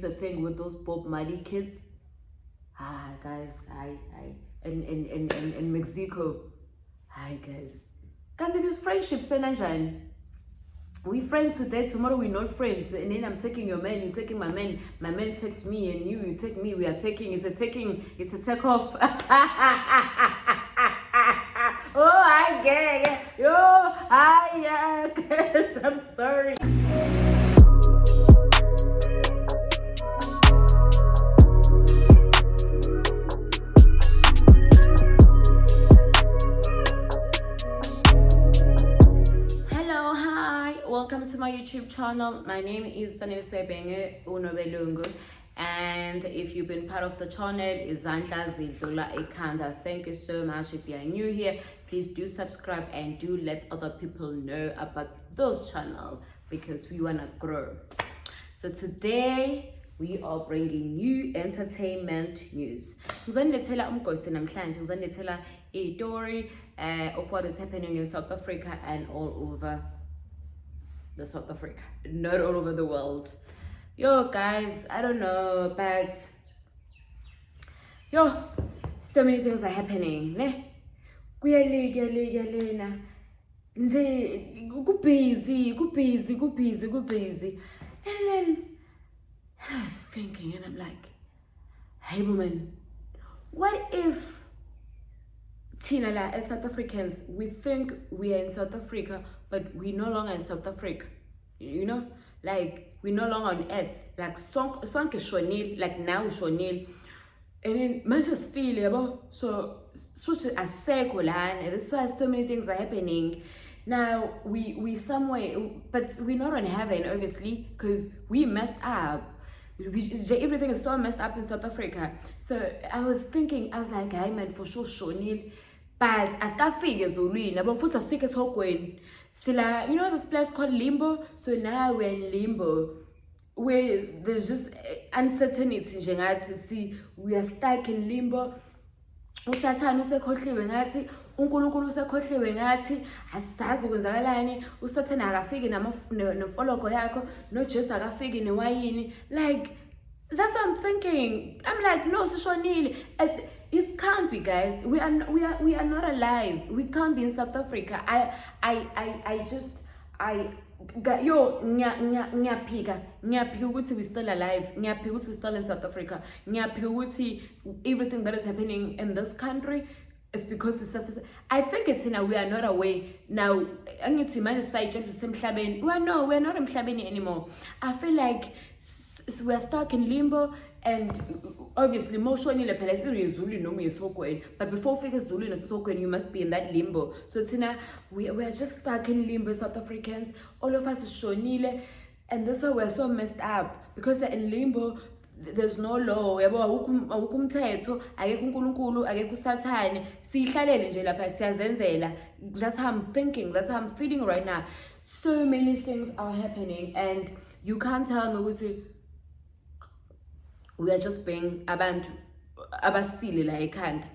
the thing with those Bob Marley kids. Guys, in Mexico. Hi guys. Can't these friendships then? We friends today, tomorrow we're not friends. And then I'm taking your man, you're taking my man takes me, and you take me, we are taking, it's a take off. Oh, I get it. Yo, guys, I'm sorry. Welcome to my YouTube channel. My name is Sanelise Unobelungu, and if you've been part of the channel, Izandla Zidlula Ekanda. Thank you so much. If you are new here, please do subscribe and do let other people know about those channels because we wanna grow. So today we are bringing you entertainment news. Ngizonilethela umgosi namhlanje, ngizonilethela a story of what is happening in South Africa and all over the South Africa, not all over the world. Yo guys, I don't know, but so many things are happening, ne? Kuyalena nje busy, and then I was thinking, and I'm like, hey woman, what if Tina, as South Africans, we think we are in South Africa, but we're no longer in South Africa. You know? Like, we're no longer on earth. Like, song is shonil, like now shonil. And then, man just feel about so a circle, and that's why so many things are happening. Now, we somewhere, but we're not on heaven, obviously, because we messed up. Everything is so messed up in South Africa. So I was like, hey man, for sure, shonil. But as that figure Zulu, but foot are sick as Hawkwind. Sila, you know this place called limbo? So now we're in limbo, where there's just uncertainty. See, we are stuck in limbo. Usathana usekhohliwe ngathi, uNkulunkulu usekhohliwe ngathi, asisazi kwenzakalani, usathana akafiki nofoloko yakho, noJesu akafiki newayini. Like, that's what I'm thinking. I'm like, no, sishonile. It can't be, guys. We are not alive. We can't be in South Africa. Ngiyaphika ukuthi we still alive. Ngiyaphika ukuthi we still in South Africa. Ngiyaphika ukuthi everything that is happening in this country is because it's just, I think it's in a we are not away now. Angithi manje sayitshela sisemhlabeni. We're not emhlabeni anymore. I feel like we're stuck in limbo, and obviously moshonile phela isiZulu Zulu noma yesokweni, but before ufike Zulu nesokweni you must be in that limbo. So Tina, we are just stuck in limbo, South Africans. All of us is shonile, and that's why we're so messed up, because they're in limbo. There's no law. Awukho umthetho, akekho uNkulunkulu, akekho uSathane. Sihlalele nje lapha siyazenzela. That's how I'm thinking, that's how I'm feeling right now. So many things are happening, and you can't tell me ukuthi we are just being abantu abasile la ekhanda.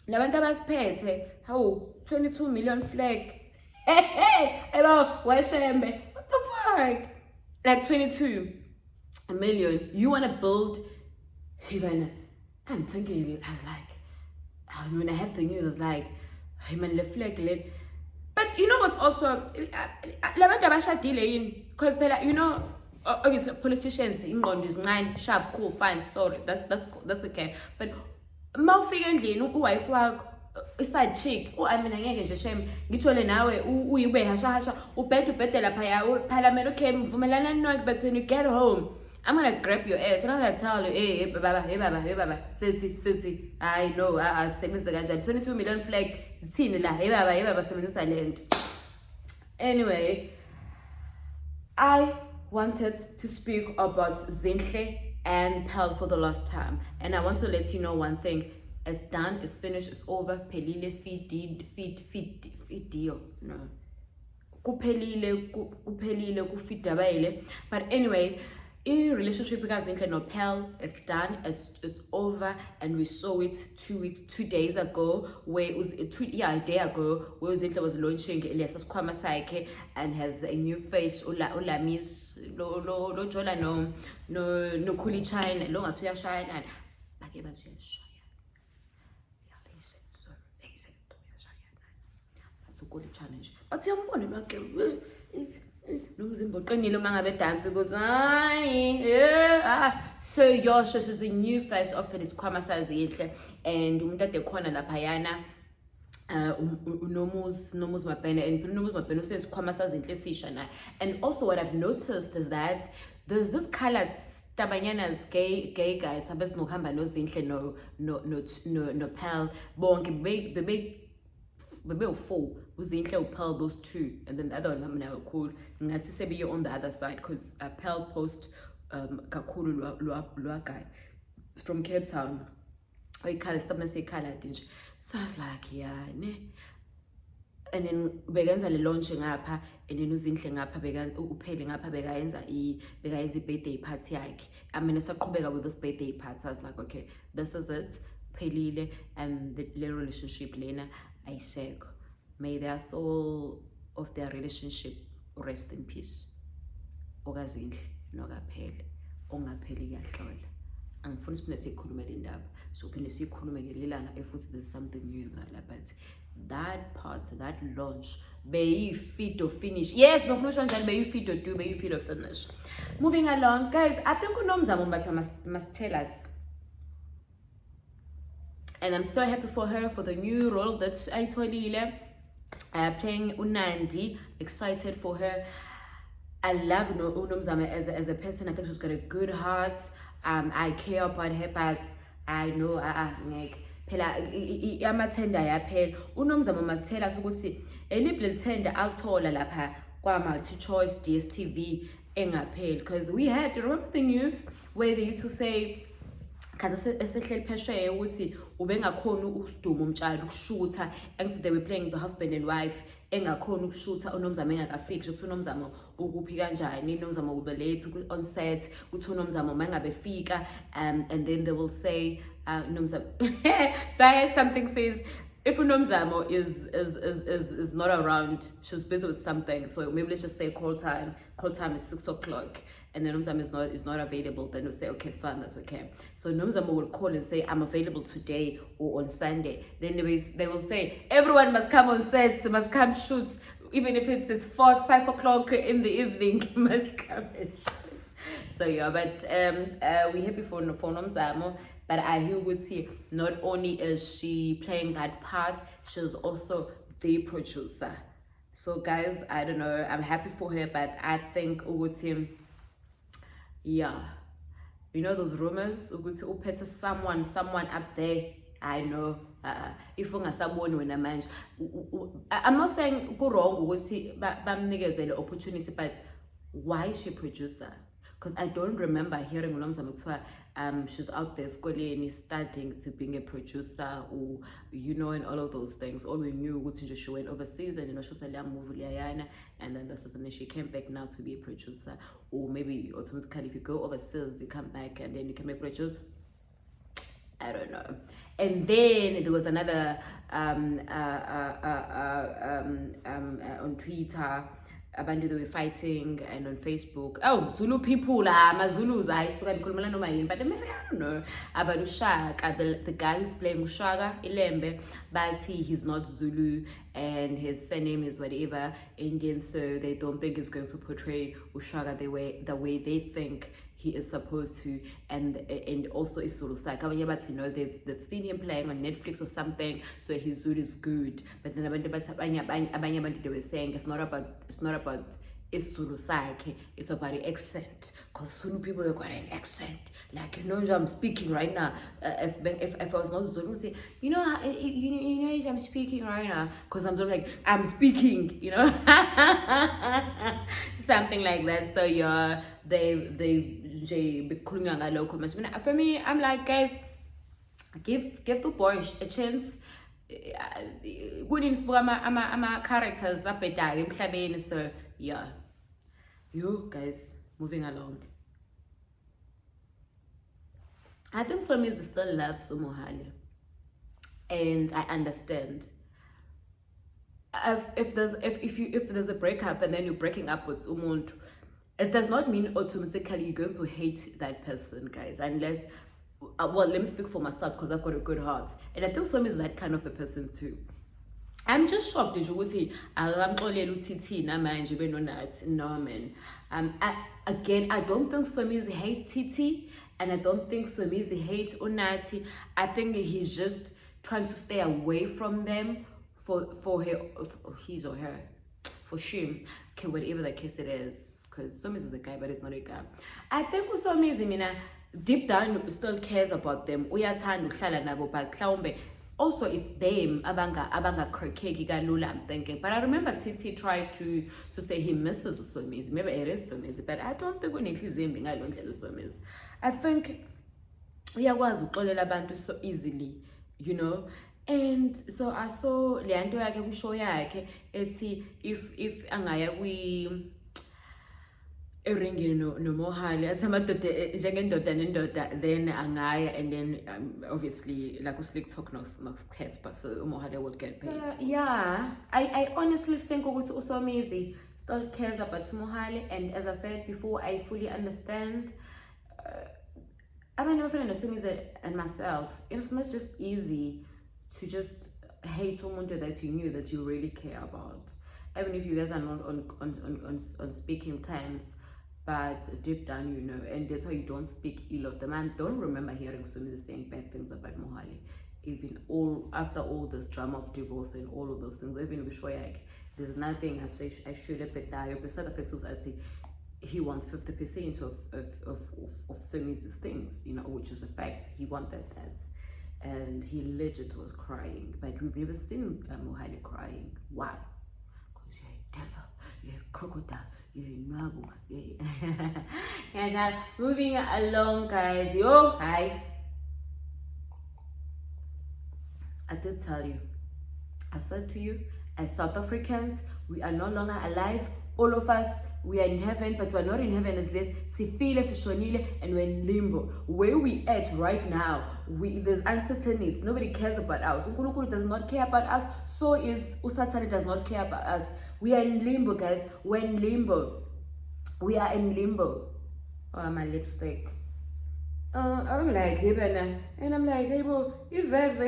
Nabantu abasiphethe, hawu, 22 million flag. Hey, ebo washembe. What the fuck? Like 22 million. You want to build? Hey, I'm thinking, I was like, when I had the news, I was like, hey man, the flag lit. But you know what's also, labantu abashadile yini? Because you know, obviously politicians ingqondo izincane, sharp, cool, fine, sorry, that's okay. But mawufika endlini uwife wakho iside chick, mina ngeke nje shame ngithole nawe uyibe hasha ubhede lapha ya parliament. Okay, mvumelana nonke, but when you get home I'm gonna grab your ass and I'm gonna tell you, hey baba, sithi I know asebenza kanjani 22 million flag zithini la, hey baba sebenzisa lento. Anyway, I wanted to speak about Zinhle and Pearl for the last time, and I want to let you know one thing. It's done, it's finished, it's over. Pelile deal. Kupelile kufitabaile. But anyway, In relationship kaZinhle noPel, it's done, it's over, and we saw it 2 days ago, where it was a day ago, where Zinhle was launching Elias Kwama Saike and has a new face, Ulamis, lo Jola no Kuli China, lo Ngatuya Shine, and Bageba Shine. Yeah, they said so. They said that's a good challenge. But you're born like Nomzamo dance so Yosh is the new face of Phyllis Kwamasazinhle and Umdate Kwana Lapayana Nomzamo Mbatha and Nomzamo Mbatha says Kwamasazinhle Sishana. And also what I've noticed is that there's this colored Tabanyanas gay guys, Sabes no Hamba no Zinhle no Pel Bonk big 4 Zinhle Pearl those 2 and then the other one I'm now called Ngatsebe you're on the other side because Pearl post Kakulu Lua guy from Cape Town. I call say color so I was like yeah ne and then beganza le launching up and then Zinhle ngapha beganza uphele ngapha begayenza birthday party yakhe. I mean esaqhubeka with this birthday party. I was like okay this is it pelile and the relationship lena I say, may their soul of their relationship rest in peace. Ogazinhle nokaphele ongapheli kuyahlola. Angifuni siphinde sikhulume le ndaba. So phinde sikhulume ke lelanga if there's something new inside but that part, that launch, be fit or finish. Yes, no function be fit or do, be fit or finish. Moving along, guys, I think Nomzamo Mbatha must tell us. And I'm so happy for her for the new role that I told you playing Unandi. Excited for her. I love Nomzamo as a person. I think she's got a good heart. I care about her, but I know like phela amathenda yaphela. Nomzamo must tell us ukuthi elibli tender awuthola lapha kwa multi choice DSTV engapheli because we had remember the news where they used to say esehleli phesheya ukuthi ubengakhona ukusiduma umtshalo ukushutha and they were playing the husband and wife engakhona ukushutha uNomzamo engakafiki ukuthi uNomzamo ukuphi kanjani uNomzamo ube late on set ukuthi uNomzamo mangabe fika and then they will say Nomzamo so I had something says if Nomzamo is not around, she's busy with something. So maybe let's just say call time is 6 o'clock, and then Nomzamo is not available. Then we'll say okay, fine, that's okay. So Nomzamo will call and say I'm available today or on Sunday. Then they will say everyone must come on set, must come shoot, even if it's 5 o'clock in the evening, must come and shoot. So yeah, but we're happy for Nomzamo. But I hear with you, not only is she playing that part, she's also the producer. So guys, I don't know, I'm happy for her, but I think with him, yeah, you know those rumors, uphethe someone up there. I know if ungasaboni wena manje. I'm not saying go wrong ukuthi bamnikezele opportunity, but why is she producer? Because I don't remember hearing Nomzamo she's out there studying to being a producer or and all of those things. All we knew was she went overseas and she was a movie and then and then she came back now to be a producer, or maybe automatically if you go overseas you come back and then you can be a producer. I don't know. And then there was another on Twitter. Abantu they were fighting and on Facebook. Oh, Zulu people, Mazulus, I but maybe I don't know about Ushaka, the guy who's playing Ushaga Ilembe, but he's not Zulu and his surname is whatever Indian, so they don't think he's going to portray Ushaga the way they think he is supposed to, and also is Zulu Saka. But they've seen him playing on Netflix or something, so his Zulu is good. But then they were saying it's not about Zulu Saka, it's about the accent. Because Zulu people have got an accent. Like I'm speaking right now. If I was not Zulu, say I'm speaking right now. Because I'm like I'm speaking, something like that. So yeah, they for me, I'm like, guys, give the boy a chance. Good in ama characters up at so yeah. You guys, moving along. I think Somizi still loves Umuhali, and I understand. If there's a breakup and then you're breaking up with umuntu, it does not mean automatically you're going to hate that person, guys, unless well, let me speak for myself because I've got a good heart, and I think Somi is that kind of a person too. I'm just shocked nje ukuthi akamxolele uTT namanje benonathi. No man. Again, I don't think Somizi hates TT, and I don't think Somizi hates Unathi. I think he's just trying to stay away from them for his or her, for shame, okay, whatever the case it is, because Somizi is a guy but he's not a guy. I think with Somizi, mina deep down still cares about them. Uyathanda ukuhlala nabo, but mhlawumbe also it's them abanga crackeki kalula, I'm thinking. But I remember TT tried to say he misses Somizi. Maybe it is Somizi, but I don't think unenhliziyo embi ngalo ndlela Somizi. I think uyakwazi ukuxolela abantu so easily, you know. And so I saw le nto yakhe kwishow yakhe ethi if angaya kwi eringini noMohali athi amadoda njengendoda nendoda, then angaya, and then obviously like uSlick Talk no Casper, so uMohali will get paid. So, yeah, I honestly think ukuthi uSomizi still cares about Mohali, and as I said before, I fully understand. I mean, my friend Somizi and myself, it's not just easy to just hate someone that you knew that you really care about, even if you guys are not on speaking terms, but deep down you know, and that's why you don't speak ill of them. And don't remember hearing Somizi saying bad things about Mohali, even after all this drama of divorce and all of those things. Even with Shoyak, there's nothing I say I should have been there. Besides the fact that he wants 50% of Somizi's things, you know, which is a fact. He wanted that. And he legit was crying, but we've never seen Mohali crying. Why? Because you're a devil, you're a crocodile, you're a nabu, and moving along, guys. Yo, hi. I did tell you. I said to you, as South Africans, we are no longer alive. All of us, we are in heaven, but we're not in heaven as this. Sifile, sishonile, and we're in limbo. Where we at right now, there's uncertainty. Nobody cares about us. Unkulunkulu does not care about us. So is Usatani does not care about us. We are in limbo, guys. We're in limbo. We are in limbo. Oh, my lipstick. I'm like, hey, and I'm like, hey, bo, exactly.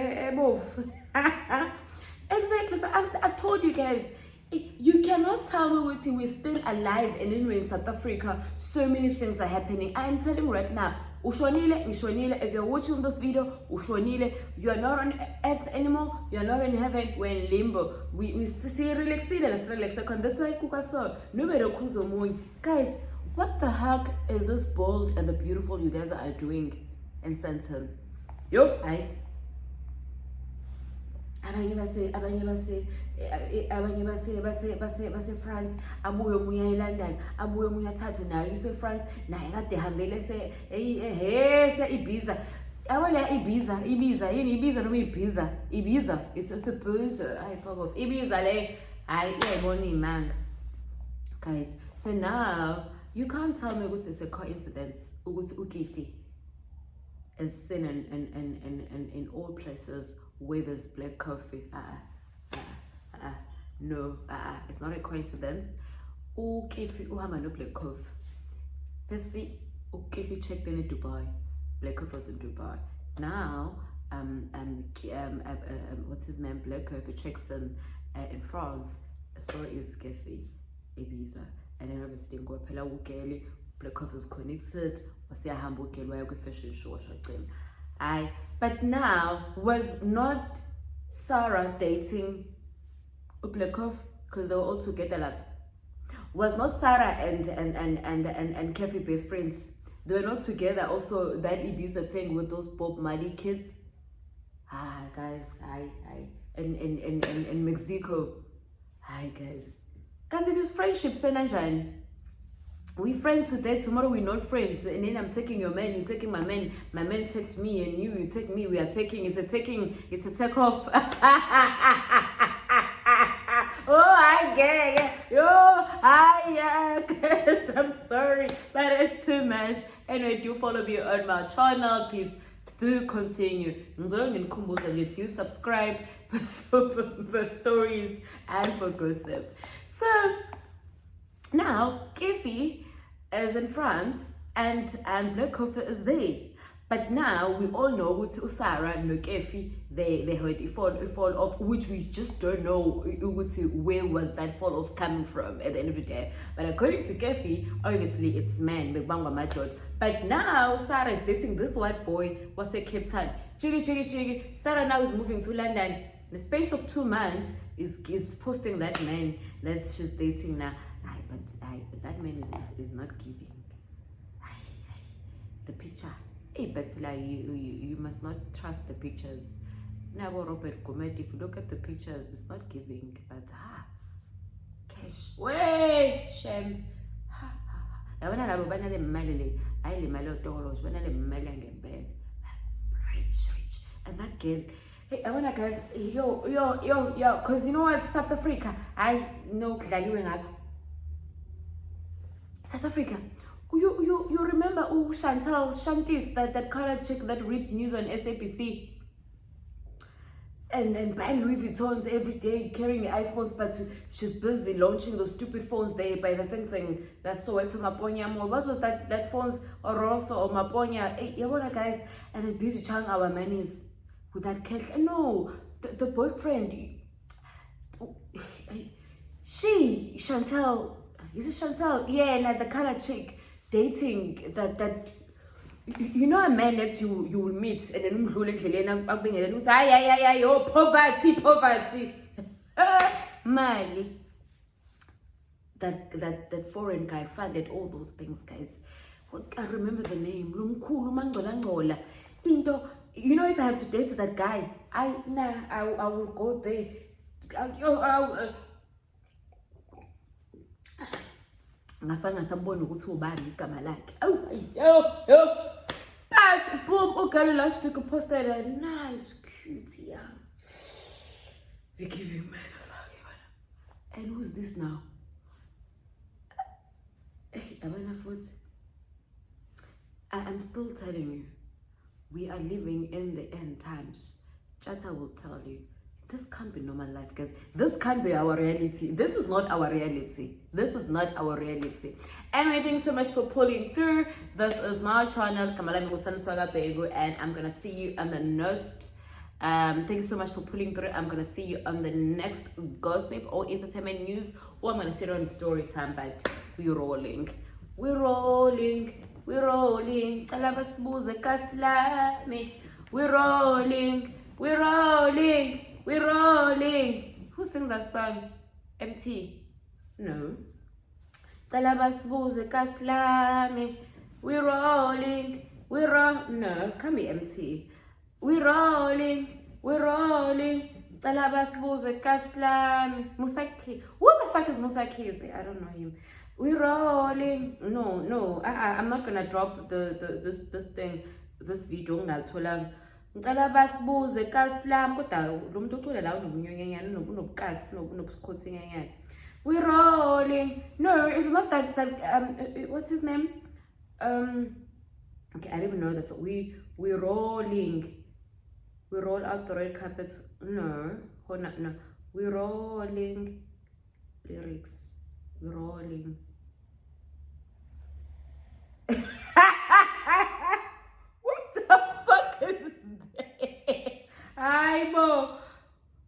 So I told you guys, you cannot tell me what we're still alive and then we're in South Africa. So many things are happening. I am telling you right now, Ushonile, as you're watching this video, Ushonile, you are not on earth anymore, you are not in heaven, we're in limbo. We say relax, that's why Kuka saw nobody kuzo moon. Guys, what the heck is this bold and the beautiful you guys are doing in Santon? Yo, hi. Abanye base France, abuye muya eLondon, abuye muya thathu nayo iswe France, naye kade hambele se Ibiza. Abona Ibiza noma Ibiza it's a böse, I fuck off. Ibiza le hayi iyayibona imanga. Guys, so now you can't tell me ukuthi it's a coincidence ukuthi uKefi is seen in all places where there's black coffee. No, it's not a coincidence. Kefi uhamba no black coffee. Firstly, Kefi checked in Dubai. Black coffee was in Dubai. Now, what's his name? Black coffee checks in France. So is Kefi Ibiza, and then obviously go phela ukeli. Black coffee is connected. Wasiyahamba ukeli waya kwi fashion show shaqina. But now was not Sarah dating Black coffee because they were all together, like was not Sarah and Kefi best friends? They were not together. Also, that Ibiza thing with those Bob Marley kids. Guys, in Mexico. Guys. Can't these friendships senanjani? We friends today, tomorrow we're not friends. And then I'm taking your man, you're taking my man takes me, and you take me, it's a take off. Oh, I get it. Guys, I'm sorry, but it's too much. Anyway, do follow me on my channel, please. do continue. Do subscribe for stories and for gossip. So now Kefi is in France and blackcoffee is there. But now we all know with Sarah and Kefi, they heard a fall off, which we just don't know where was that fall off coming from at the end of the day. But according to Kefi, obviously it's man, but now Sarah is dating this white boy, was a Cape Town. Chigi. Sarah now is moving to London. In the space of 2 months, is posting that man that she's dating now. But that man is not giving. The picture. Hey, but like you must not trust the pictures. Now, Robert Gomet, if you look at the pictures, it's not giving. But cash. Way shame. Yabona labo banale imali le ayile imali otolo banale imali ngempela. Rich. And that girl, hey, I wanna guys, yo, cause you know what, South Africa, I know kudlaliwe ngazo. South Africa. You remember Shantis, that colored chick that reads news on SABC and buying Louis Vuittons every day, carrying iPhones, but she's busy launching those stupid phones there by the thing that's so it's Maponya more. What was that phones or also or Maponya? Hey, you wanna guys and then busy chang our monies with that cash. No, the boyfriend, Chantel, is it Chantel? Yeah, like the colored chick. Dating that you know a man that you will meet and then say poverty Mali. That foreign guy funded all those things, guys. I remember the name. You know, if I have to date that guy, I will go there. Ngafanga sambona ukuthi ubani igama lakhe. Yo. But boom, okay, last week posted a nice cute young. They give you man. And who's this now? I'm still telling you, we are living in the end times. Chata will tell you. This can't be normal life, guys. This can't be our reality. This is not our reality. Anyway, thanks so much for pulling through. This is my channel, and I'm gonna see you on the next. Thanks so much for pulling through. I'm gonna see you on the next gossip or entertainment news, or I'm gonna sit on story time. But we're rolling. We're rolling. Who sang that song? MT? No. We're rolling. No, can't be MT. We're rolling. Musaki. What the fuck is Musaki? I don't know him. We're rolling. No. I'm not gonna drop this thing, this video. Ngicela basibuze kaSlam kodwa lo muntu ucula la unobunyonyanyana unobukazi unobusikhothi nyanyana. We rolling. No, it's not that what's his name? Okay, I don't even know this. We rolling. We roll out the red carpets. No. We rolling. Lyrics. We rolling. Hi, Mo.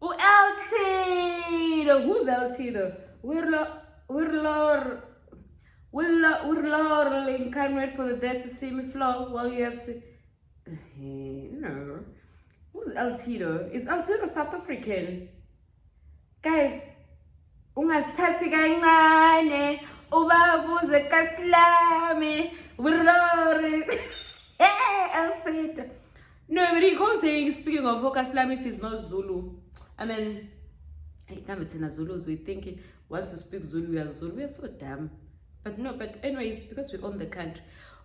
LT. Who's LT though? We're rolling. Can't wait for the dead to see me flow. Well, you have to. No. Who's LT though? Is LT the South African? Guys, ungasithathi kancane. Ubabuze kaSlami. We're rolling. LT. No, but he can't say, speaking of Okaslami, if he's not Zulu. I mean, I can't in Zulus, we're thinking, once you speak Zulu, we are Zulu. We are so dumb. But no, but anyways, because we own the country.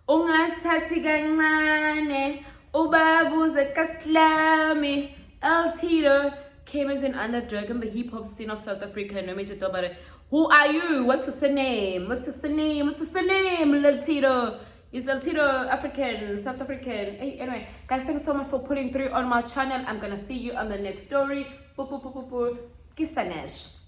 Ungasithathi kancane, ubabuze kaSlami. Altito came as an underdog in the hip-hop scene of South Africa. No major about it. Who are you? What's your name? Little Tito? Is Tito African, South African. Hey, anyway, guys, thanks so much for pulling through on my channel. I'm gonna see you on the next story. Kisanesh.